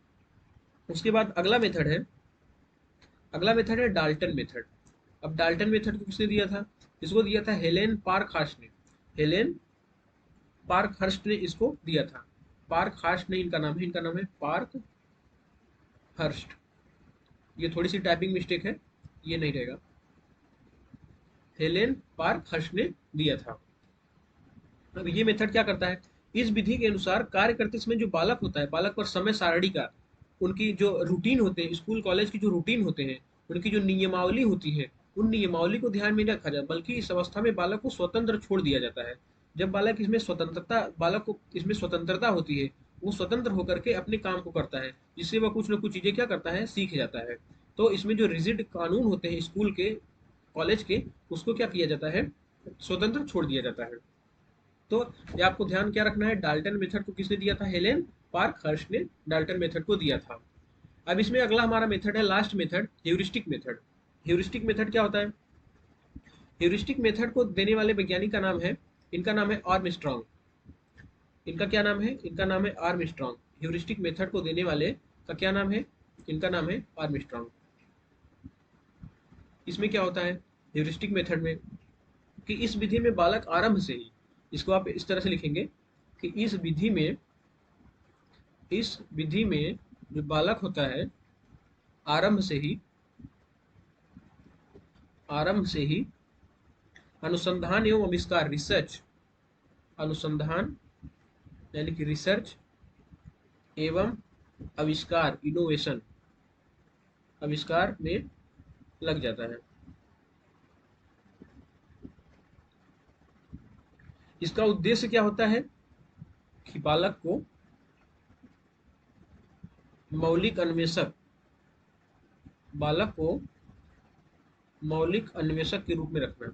उसके बाद अगला मेथड है डाल्टन मेथड। अब डाल्टन मेथड को किसने दिया था, इसको दिया था हेलेन पार्कहर्स्ट ने। हेलेन पार्कहर्स्ट ने इसको दिया था। पार्कहर्स्ट ने इनका नाम है, इनका नाम है पार्कहर्स्ट। ये थोड़ी सी टाइपिंग मिस्टेक है, ये नहीं रहेगा, हेलेन पार्कहर्स्ट ने दिया था। अब ये मेथड क्या करता है, इस विधि के अनुसार कार्य करते समय जो बालक होता है, बालक पर समय सारणी का, उनकी जो रूटीन होते हैं, स्कूल कॉलेज की जो रूटीन होते हैं, उनकी जो नियमावली होती है, उन नियमावली को ध्यान में नहीं रखा जाए, बल्कि इस अवस्था में बालक को स्वतंत्र छोड़ दिया जाता है। जब बालक को इसमें स्वतंत्रता होती है, वो स्वतंत्र होकर के अपने काम को करता है, जिससे वह कुछ न कुछ चीजें क्या करता है, सीख जाता है। तो इसमें जो रिजिड कानून होते हैं स्कूल के, कॉलेज के, उसको क्या किया जाता है, स्वतंत्र छोड़ दिया जाता है। तो ये आपको ध्यान क्या रखना है, डाल्टन मेथड को किसने दिया था, हेलेन पार्कहर्स्ट ने डाल्टन मेथड को दिया था। अब इसमें अगला हमारा मेथड है last method, heuristic method. Heuristic method क्या होता है, ह्यूरिस्टिक मेथड को देने वाले वैज्ञानिक का नाम है, इनका नाम है आर्मस्ट्रांग। इनका क्या नाम है, इनका नाम है आर्मस्ट्रांग। ह्यूरिस्टिक मेथड को देने वाले का क्या नाम है, इनका नाम है आर्मस्ट्रांग। इसमें क्या होता है ह्यूरिस्टिक मेथड में, कि इस विधि में बालक आरंभ से ही, इसको आप इस तरह से लिखेंगे कि इस विधि में जो बालक होता है आरंभ से ही, आरंभ से ही अनुसंधान एवं आविष्कार, रिसर्च, अनुसंधान यानी कि रिसर्च एवं आविष्कार, इनोवेशन, आविष्कार में लग जाता है। इसका उद्देश्य क्या होता है कि बालक को मौलिक अन्वेषक, बालक को मौलिक अन्वेषक के रूप में रखना,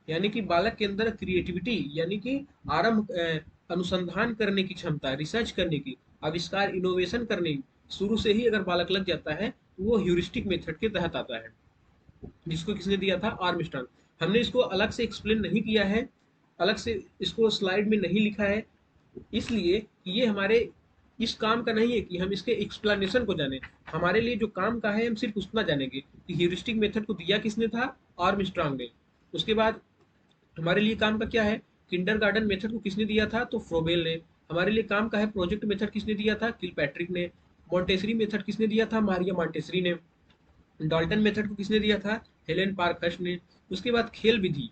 यानी कि बालक के अंदर क्रिएटिविटी, यानी कि अनुसंधान करने की क्षमता, रिसर्च करने की, आविष्कार, इनोवेशन करने की, शुरू से ही अगर बालक लग जाता है तो वो ह्यूरिस्टिक मेथड के तहत आता है, जिसको किसने दिया था, आर्मस्ट्रांग। हमने इसको अलग से एक्सप्लेन नहीं किया है, अलग से इसको स्लाइड में नहीं लिखा है, इसलिए कि ये हमारे इस काम का नहीं है कि हम इसके एक्सप्लेनेशन को जाने। हमारे लिए जो काम का है हम सिर्फ उतना जानेंगे कि ह्यूरिस्टिक मेथड को दिया किसने था, आर्मस्ट्रांग ने। उसके बाद हमारे लिए काम का क्या है, किंडरगार्टन मेथड को किसने दिया था, तो फ्रोबेल ने। हमारे लिए काम का है प्रोजेक्ट मेथड किसने दिया था, किलपैट्रिक ने। मॉन्टेसरी मेथड किसने दिया था, मारिया मॉन्टेसरी ने। डाल्टन मेथड को किसने दिया था, हेलेन पार्कहर्स्ट ने। उसके बाद खेल विधि,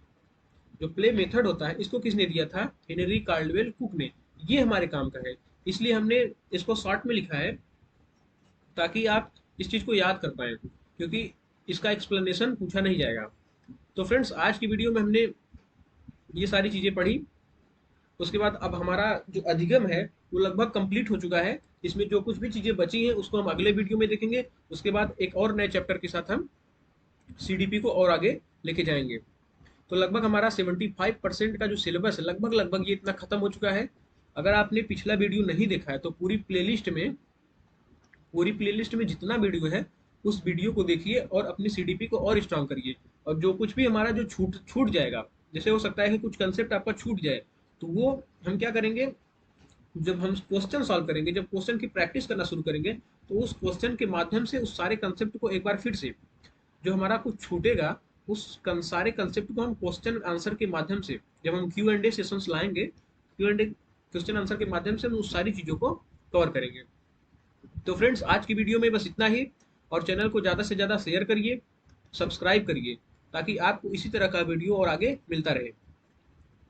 जो प्ले मेथड होता है, इसको किसने दिया था, हेनरी कार्लवेल कुक ने। ये हमारे काम का है, इसलिए हमने इसको शॉर्ट में लिखा है ताकि आप इस चीज को याद कर पाए, क्योंकि इसका एक्सप्लेनेशन पूछा नहीं जाएगा। तो फ्रेंड्स, आज की वीडियो में हमने ये सारी चीजें पढ़ी। उसके बाद अब हमारा जो अधिगम है वो लगभग कंप्लीट हो चुका है। इसमें जो कुछ भी चीजें बची हैं उसको हम अगले वीडियो में देखेंगे। उसके बाद एक और नए चैप्टर के साथ हम सीडीपी को और आगे लेके जाएंगे। तो लगभग हमारा 75% का जो सिलेबस है, लगभग ये इतना खत्म हो चुका है। अगर आपने पिछला वीडियो नहीं देखा है तो पूरी प्लेलिस्ट में जितना वीडियो है उस वीडियो को देखिए और अपनी सीडीपी को और स्ट्रांग करिए। और जो कुछ भी हमारा जो छूट जाएगा, जैसे हो सकता है कि कुछ कंसेप्ट आपका छूट जाए, तो वो हम क्या करेंगे, जब हम क्वेश्चन सॉल्व करेंगे, जब क्वेश्चन की प्रैक्टिस करना शुरू करेंगे, तो उस क्वेश्चन के माध्यम से उस सारे कंसेप्ट को एक बार फिर से, जो हमारा कुछ छूटेगा, उस सारे कंसेप्ट को हम क्वेश्चन आंसर के माध्यम से, जब हम Q&A सेशंस लाएंगे, Q&A क्वेश्चन आंसर के माध्यम से हम उस सारी चीज़ों को कवर करेंगे। तो फ्रेंड्स, आज की वीडियो में बस इतना ही, और चैनल को ज़्यादा से ज़्यादा शेयर करिए, सब्सक्राइब करिए, ताकि आपको इसी तरह का वीडियो और आगे मिलता रहे।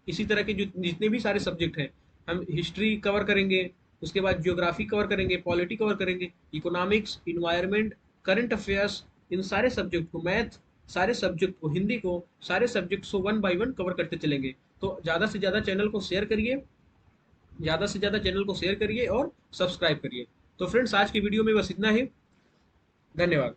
इसी तरह के जो जितने भी सारे सब्जेक्ट हैं, हम हिस्ट्री कवर करेंगे, उसके बाद ज्योग्राफी कवर करेंगे, पॉलिटी कवर करेंगे, इकोनॉमिक्स, इन्वायरमेंट, करंट अफेयर्स, इन सारे सब्जेक्ट को, मैथ, सारे सब्जेक्ट को, हिंदी को, सारे सब्जेक्ट्स को 1 बाय 1 कवर करते चलेंगे। तो ज़्यादा से ज़्यादा चैनल को शेयर करिए, ज़्यादा से ज़्यादा चैनल को शेयर करिए और सब्सक्राइब करिए। तो फ्रेंड्स, आज की वीडियो में बस इतना ही। धन्यवाद।